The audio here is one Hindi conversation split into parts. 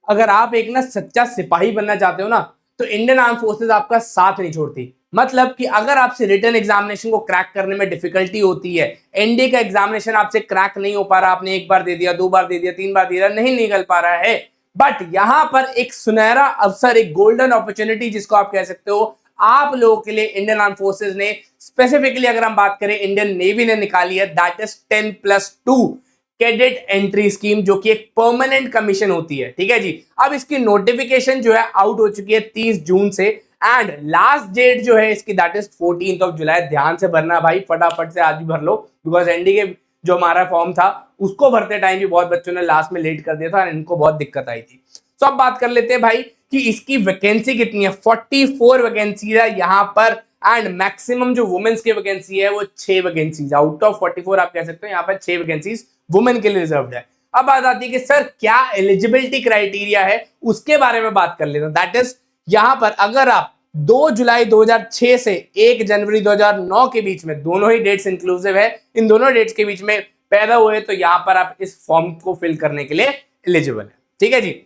अगर आप एक ना सच्चा सिपाही बनना चाहते हो ना, तो इंडियन आर्म फोर्सेज आपका साथ नहीं छोड़ती। मतलब कि अगर आपसे रिटन एग्जामिनेशन को क्रैक करने में डिफिकल्टी होती है, एनडीए का एग्जामिनेशन आपसे क्रैक नहीं हो पा रहा, आपने एक बार दे दिया, दो बार दे दिया, तीन बार दे दिया, नहीं निकल पा रहा है, बट यहां पर एक सुनहरा अवसर, एक गोल्डन अपॉर्चुनिटी जिसको आप कह सकते हो, आप लोगों के लिए इंडियन आर्म फोर्सेज ने स्पेसिफिकली अगर हम बात करें इंडियन नेवी ने निकाली है, that is 10+2 cadet entry scheme, जो कि एक परमानेंट कमीशन होती है। ठीक है जी। अब इसकी नोटिफिकेशन जो है आउट हो चुकी है 30 जून से, एंड लास्ट डेट जो है इसकी दैट इज 14 जुलाई। ध्यान से भरना भाई, फटाफट से आज भी भर लो, बिकॉज एनडी के जो हमारा फॉर्म था उसको भरते टाइम भी बहुत बच्चों ने लास्ट में लेट कर दिया था, इनको बहुत दिक्कत आई थी। तो अब बात कर लेते हैं भाई कि इसकी वैकेंसी कितनी है। 44 वैकेंसी है यहाँ पर, एंड मैक्सिमम जो वुमेन्स की वैकेंसी है वो 6 वैकेंसीज, आउट ऑफ 44 आप कह सकते हो यहाँ पर 6 वैकेंसीज वुमेन के लिए रिजर्व्ड है। अब बात आती है कि सर क्या एलिजिबिलिटी क्राइटेरिया है, उसके बारे में बात कर लेते हैं। दैट इज यहां पर अगर आप 2 जुलाई 2006 से 1 जनवरी 2009 के बीच में, दोनों ही डेट्स इंक्लूसिव है, इन दोनों डेट्स के बीच में पैदा हुए तो यहां पर आप इस फॉर्म को फिल करने के लिए एलिजिबल है। ठीक है जी।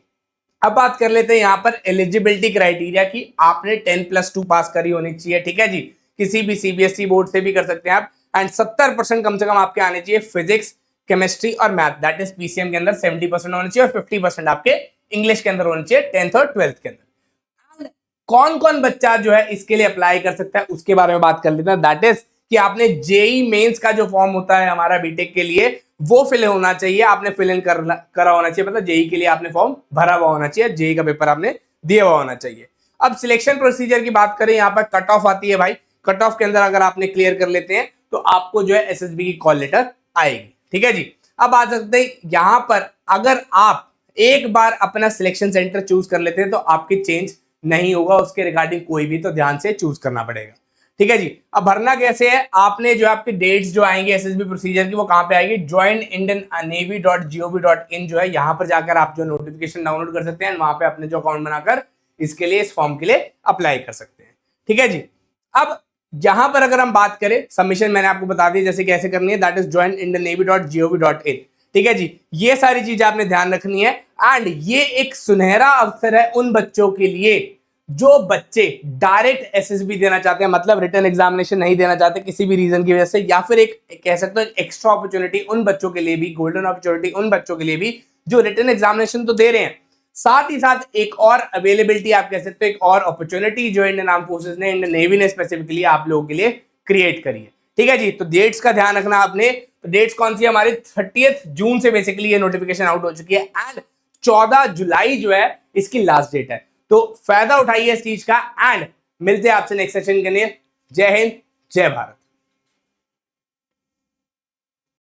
अब बात कर लेते हैं यहां पर एलिजिबिलिटी क्राइटेरिया की। आपने 10+2 पास करी होनी चाहिए। ठीक है जी। किसी भी सीबीएसई बोर्ड से भी कर सकते हैं आप, एंड 70% कम से कम आपके आने चाहिए फिजिक्स, केमिस्ट्री और मैथ, दैट इज पीसीएम के अंदर 70% होने चाहिए, और 50% आपके इंग्लिश के अंदर होने चाहिए 10th और 12th के अंदर। कौन कौन बच्चा जो है इसके लिए अप्लाई कर सकता है उसके बारे में बात कर लेते हैं। दैट इज कि आपने जेई मेंस का जो फॉर्म होता है हमारा बीटेक के लिए, वो फिल होना चाहिए, आपने फिल इन करा होना चाहिए, मतलब जेई के लिए आपने फॉर्म भरा हुआ होना चाहिए, जेई का पेपर आपने दिया हुआ होना चाहिए। अब सिलेक्शन प्रोसीजर की बात करें, यहाँ पर कट ऑफ आती है भाई। कट ऑफ के अंदर अगर आपने क्लियर कर लेते हैं तो आपको जो है एसएसबी की कॉल लेटर आएगी। ठीक है जी। अब आ सकते हैं यहां पर, अगर आप एक बार अपना सिलेक्शन सेंटर चूज कर लेते हैं तो आपकी चेंज नहीं होगा, उसके रिगार्डिंग कोई भी तो ध्यान से चूज करना पड़ेगा। ठीक है जी। अब भरना कैसे है, आपने जो आपकी डेट्स जो आएंगे एसएसबी प्रोसीजर की, वो कहां पे आएगी, joinindiannavy.gov.in जो है, यहां पर जाकर आप जो नोटिफिकेशन डाउनलोड कर सकते हैं, वहां पे अपने जो अकाउंट बनाकर इसके लिए, इस फॉर्म के लिए अप्लाई कर सकते हैं। ठीक है जी। अब यहां पर अगर हम बात करें, सबमिशन मैंने आपको बता दी जैसे कैसे करनी है, दैट इज joinindiannavy.gov.in। ठीक है जी। ये सारी चीजें आपने ध्यान रखनी है, एंड ये एक सुनहरा अवसर है उन बच्चों के लिए जो बच्चे डायरेक्ट एसएसबी देना चाहते हैं, मतलब रिटन एग्जामिनेशन नहीं देना चाहते किसी भी रीजन की वजह से, या फिर एक कह सकते हैं एक्स्ट्रा अपॉर्चुनिटी उन बच्चों के लिए भी, गोल्डन अपॉर्चुनिटी उन बच्चों के लिए भी जो रिटन एग्जामिनेशन तो दे रहे हैं, साथ ही साथ एक और अवेलेबिलिटी आप कह सकते हो, एक और अपॉर्चुनिटी जो इंडियन आर्म फोर्सेज ने, इंडियन नेवी ने स्पेसिफिकली आप लोगों के लिए क्रिएट करी है। ठीक है जी। तो डेट्स का ध्यान रखना आपने। तो डेट्स कौन सी है हमारी, 30 जून से बेसिकली ये नोटिफिकेशन आउट हो चुकी है, एंड 14 जुलाई जो है इसकी लास्ट डेट है। तो फायदा उठाइए इस चीज का, एंड मिलते हैं आपसे नेक्स्ट सेशन के लिए। जय हिंद, जय भारत।